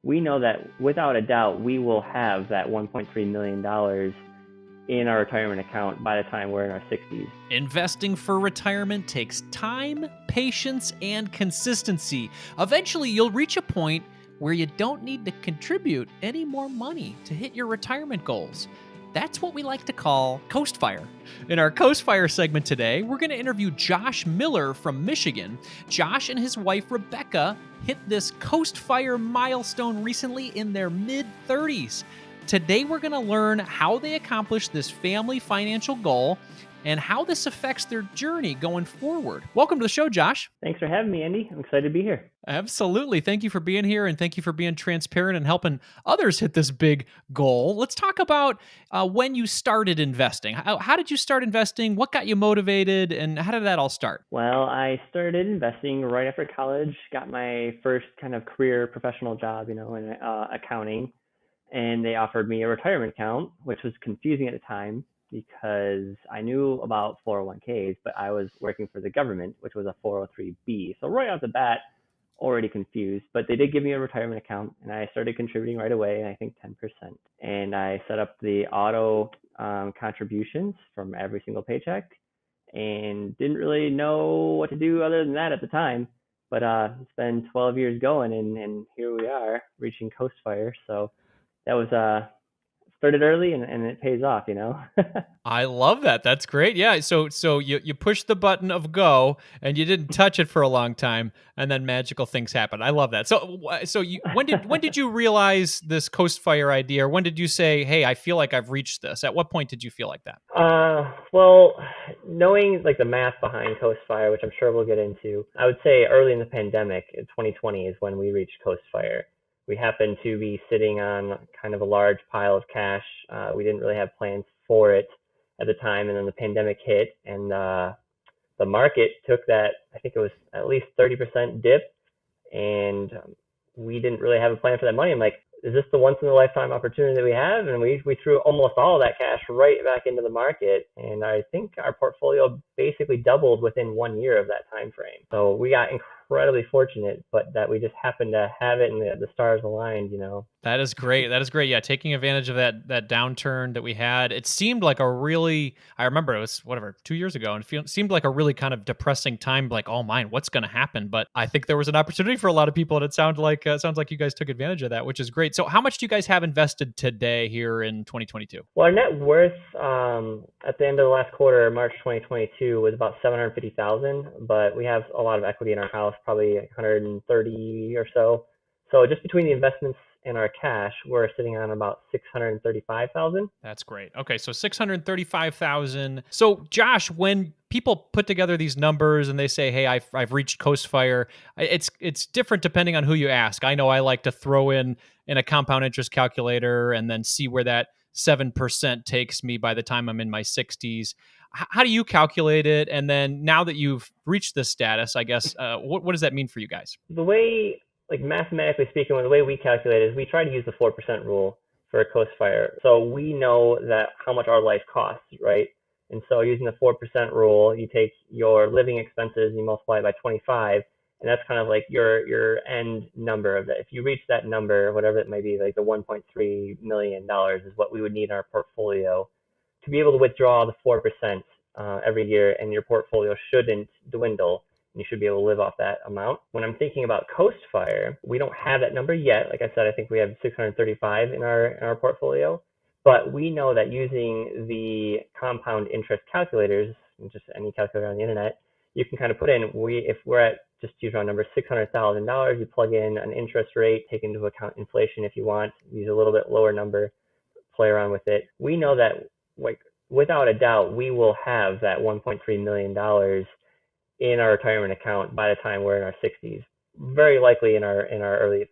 we know that without a doubt, we will have that $1.3 million in our retirement account by the time we're in our 60s. Investing for retirement takes time, patience, and consistency. Eventually, you'll reach a point where you don't need to contribute any more money to hit your retirement goals. That's what we like to call Coast Fire. In our Coast Fire segment today, we're going to interview Josh Miller from Michigan. Josh and his wife, Rebecca, hit this Coast Fire milestone recently in their mid-30s. Today, we're going to learn how they accomplished this family financial goal and how this affects their journey going forward. Welcome to the show, Josh. Thanks for having me, Andy. I'm excited to be here. Absolutely. Thank you for being here, and thank you for being transparent and helping others hit this big goal. Let's talk about when you started investing. How did you start investing? What got you motivated, and how did that all start? Well, I started investing right after college, got my first kind of career professional job, in accounting, and they offered me a retirement account, which was confusing at the time because I knew about 401ks, but I was working for the government, which was a 403b. So right off the bat, already confused, but they did give me a retirement account and I started contributing right away, I think 10%. And I set up the auto contributions from every single paycheck and didn't really know what to do other than that at the time. But it's been 12 years going and here we are reaching Coast Fire. So that was started early and it pays off, I love that. That's great. Yeah. So you pushed the button of go and you didn't touch it for a long time, and then magical things happen. I love that. When did you realize this Coast Fire idea, or when did you say, "Hey, I feel like I've reached this"? At what point did you feel like that? Well, knowing like the math behind Coast Fire, which I'm sure we'll get into, I would say early in the pandemic, in 2020 is when we reached Coast Fire. We happened to be sitting on kind of a large pile of cash. We didn't really have plans for it at the time, and then the pandemic hit, and the market took that. I think it was at least 30% dip, and we didn't really have a plan for that money. I'm like, is this the once in a lifetime opportunity that we have? And we threw almost all of that cash right back into the market, and I think our portfolio basically doubled within 1 year of that time frame. So we got incredibly fortunate, but that we just happened to have it and the stars aligned, That is great. That is great. Yeah, taking advantage of that downturn that we had. It seemed like a really, I remember it was 2 years ago, and it seemed like a really kind of depressing time. Like, oh man, what's going to happen? But I think there was an opportunity for a lot of people, and it sounds like you guys took advantage of that, which is great. So, how much do you guys have invested today here in 2022? Well, our net worth at the end of the last quarter, March 2022, was about 750,000, but we have a lot of equity in our house, probably 130 or so. So just between the investments and our cash, we're sitting on about 635,000. That's great. Okay, so 635,000. So Josh, when people put together these numbers and they say, "Hey, I've reached Coast Fire," it's different depending on who you ask. I know I like to throw in a compound interest calculator and then see where that 7% takes me by the time I'm in my 60s. How do you calculate it? And then now that you've reached this status, I guess, what does that mean for you guys? The way, like mathematically speaking, the way we calculate is we try to use the 4% rule for a Coast Fire. So we know that how much our life costs, right? And so using the 4% rule, you take your living expenses, you multiply it by 25, and that's kind of like your end number of that. If you reach that number, whatever it may be, like the $1.3 million is what we would need in our portfolio to be able to withdraw the 4% every year, and your portfolio shouldn't dwindle. You should be able to live off that amount. When I'm thinking about Coast Fire, we don't have that number yet. Like I said, I think we have 635 in our portfolio, but we know that using the compound interest calculators, just any calculator on the internet, you can kind of put in, if we're at, just use round number, $600,000, you plug in an interest rate, take into account inflation if you want, use a little bit lower number, play around with it. We know that, like, without a doubt, we will have that $1.3 million in our retirement account by the time we're in our 60s, very likely in our early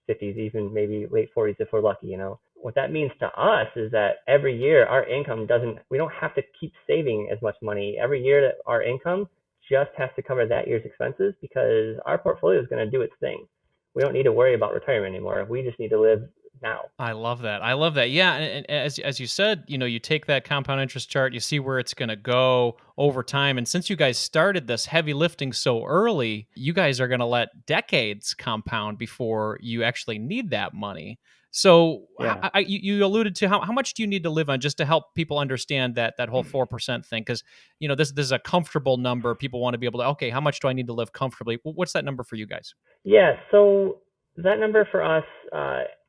50s, even maybe late 40s if we're lucky. What that means to us is that every year our income we don't have to keep saving as much money. Every year that our income just has to cover that year's expenses because our portfolio is going to do its thing. We don't need to worry about retirement anymore. We just need to live now. I love that. I love that. Yeah, and as you said, you take that compound interest chart, you see where it's going to go over time, and since you guys started this heavy lifting so early, you guys are going to let decades compound before you actually need that money. So, Yeah. you alluded to how much do you need to live on just to help people understand that whole 4% thing? Because this is a comfortable number. People want to be able to, okay, how much do I need to live comfortably? What's that number for you guys? Yeah, so that number for us,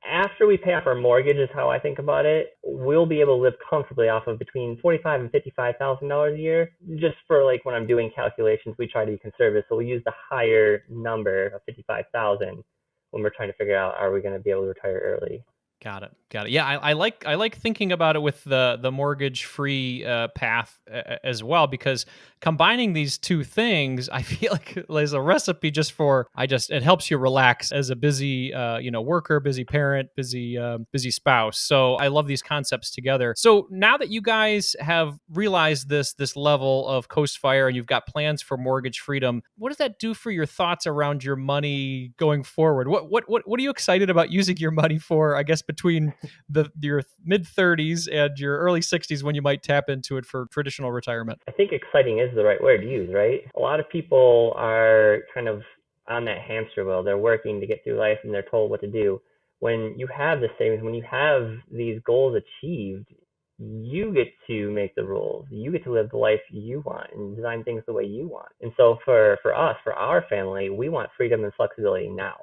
after we pay off our mortgage, is how I think about it. We'll be able to live comfortably off of between $45,000 and $55,000 a year. Just for like when I'm doing calculations, we try to be conservative, so we use the higher number of 55,000 when we're trying to figure out are we going to be able to retire early. Got it. Got it. Yeah, I like thinking about it with the mortgage free path as well, because combining these two things, I feel like there's a recipe just for it helps you relax as a busy worker, busy parent, busy spouse. So I love these concepts together. So now that you guys have realized this level of Coast Fire and you've got plans for mortgage freedom, what does that do for your thoughts around your money going forward? What are you excited about using your money for? I guess between your mid 30s and your early 60s when you might tap into it for traditional retirement. I think exciting is the right word to use, right? A lot of people are kind of on that hamster wheel. They're working to get through life and they're told what to do. When you have the savings, when you have these goals achieved, you get to make the rules. You get to live the life you want and design things the way you want. And so for us, for our family, we want freedom and flexibility now.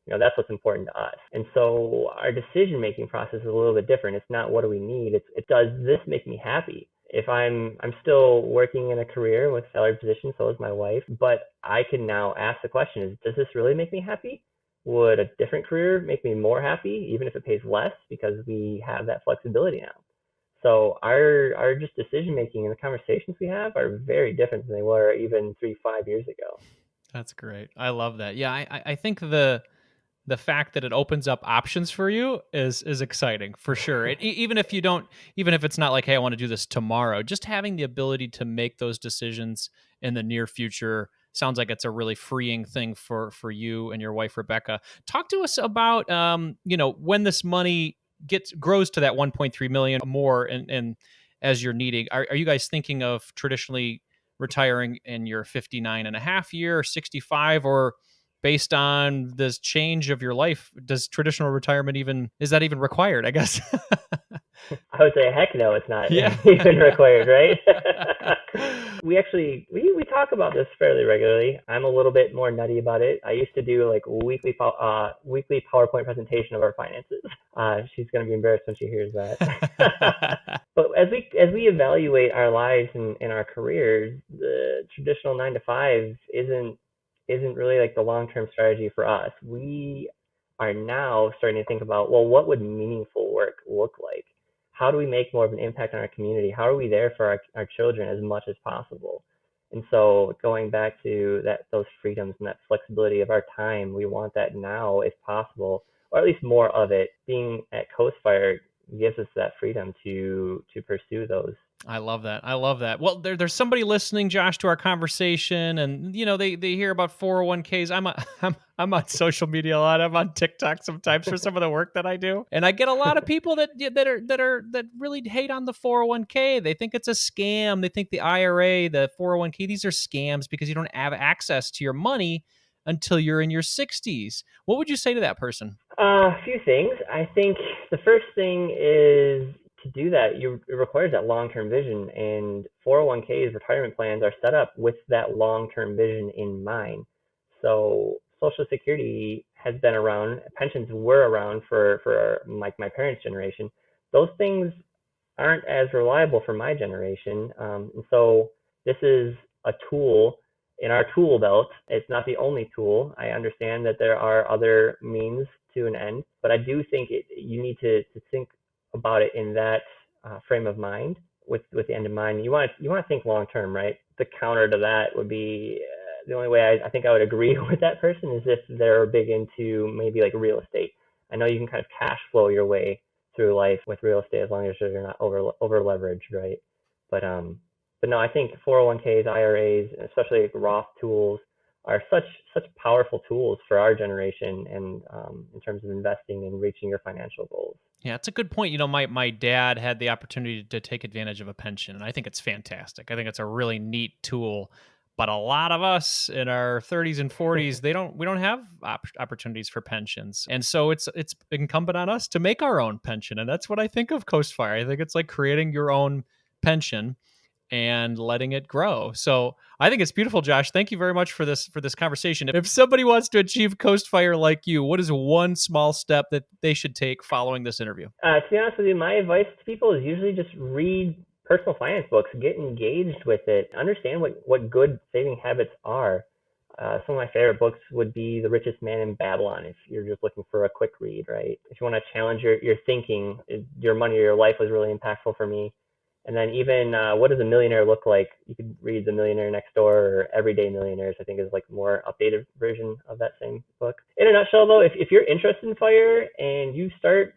That's what's important to us. And so our decision making process is a little bit different. It's not what do we need, it's does this make me happy? If I'm still working in a career with salaried position, so is my wife, but I can now ask the question, is does this really make me happy? Would a different career make me more happy, even if it pays less, because we have that flexibility now? So our just decision making and the conversations we have are very different than they were even 3, 5 years ago. That's great. I love that. Yeah, I think the fact that it opens up options for you is exciting for sure. Even if you don't, even if it's not like, hey, I want to do this tomorrow, just having the ability to make those decisions in the near future sounds like it's a really freeing thing for you and your wife Rebecca. Talk to us about when this money grows to that 1.3 million more, and as you're needing, are you guys thinking of traditionally retiring in your 59 and a half year or 65, or based on this change of your life, does traditional retirement is that even required, I guess? I would say heck no, it's not Yeah. even required, right? We talk about this fairly regularly. I'm a little bit more nutty about it. I used to do like weekly PowerPoint presentation of our finances. She's gonna be embarrassed when she hears that. But as we evaluate our lives and our careers, the traditional 9 to 5 isn't really like the long term strategy for us. We are now starting to think about, well, what would meaningful work look like? How do we make more of an impact on our community? How are we there for our children as much as possible? And so going back to those freedoms and that flexibility of our time, we want that now if possible, or at least more of it. Being at Coast Fire gives us that freedom to pursue those. I love that. I love that. Well, there's somebody listening, Josh, to our conversation, and they hear about 401ks. I'm on social media a lot. I'm on TikTok sometimes for some of the work that I do, and I get a lot of people that really hate on the 401k. They think it's a scam. They think the IRA, the 401k, these are scams because you don't have access to your money until you're in your 60s. What would you say to that person? A few things. I think the first thing is to do that, it requires that long-term vision, and 401ks, retirement plans, are set up with that long-term vision in mind. So Social Security has been around, pensions were around for like my parents' generation. Those things aren't as reliable for my generation. And so this is a tool in our tool belt. It's not the only tool. I understand that there are other means to an end, but I do think you need to think about it in that frame of mind, with the end in mind. You want to think long term, right? The counter to that would be the only way I think I would agree with that person is if they're big into maybe like real estate. I know you can kind of cash flow your way through life with real estate as long as you're not over leveraged, right? But but no, I think 401ks, IRAs, especially like Roth tools, are such powerful tools for our generation, and in terms of investing and reaching your financial goals. Yeah, it's a good point. You know, my dad had the opportunity to take advantage of a pension, and I think it's fantastic. I think it's a really neat tool. But a lot of us in our 30s and 40s, we don't have opportunities for pensions, and so it's incumbent on us to make our own pension, and that's what I think of Coast Fire. I think it's like creating your own pension and letting it grow. So I think it's beautiful, Josh. Thank you very much for this conversation. If somebody wants to achieve Coast Fire like you, what is one small step that they should take following this interview? To be honest with you, my advice to people is usually just read personal finance books, get engaged with it, understand what good saving habits are. Some of my favorite books would be The Richest Man in Babylon, if you're just looking for a quick read, right? If you want to challenge your thinking, Your Money or Your Life was really impactful for me. And then even What Does a Millionaire Look Like? You could read The Millionaire Next Door or Everyday Millionaires, I think is like a more updated version of that same book. In a nutshell, though, if you're interested in fire and you start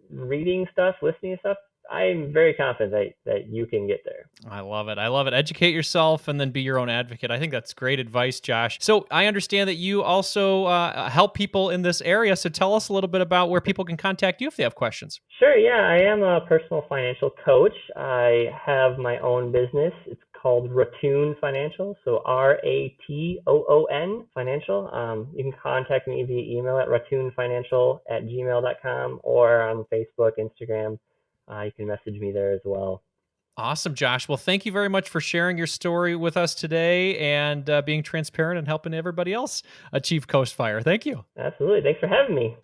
reading stuff, listening to stuff, I'm very confident that you can get there. I love it. I love it. Educate yourself and then be your own advocate. I think that's great advice, Josh. So I understand that you also help people in this area. So tell us a little bit about where people can contact you if they have questions. Sure, yeah, I am a personal financial coach. I have my own business. It's called Ratoon Financial, so RATOON Financial. You can contact me via email at ratoonfinancial@gmail.com or on Facebook, Instagram. You can message me there as well. Awesome, Josh. Well, thank you very much for sharing your story with us today and being transparent and helping everybody else achieve Coast Fire. Thank you. Absolutely. Thanks for having me.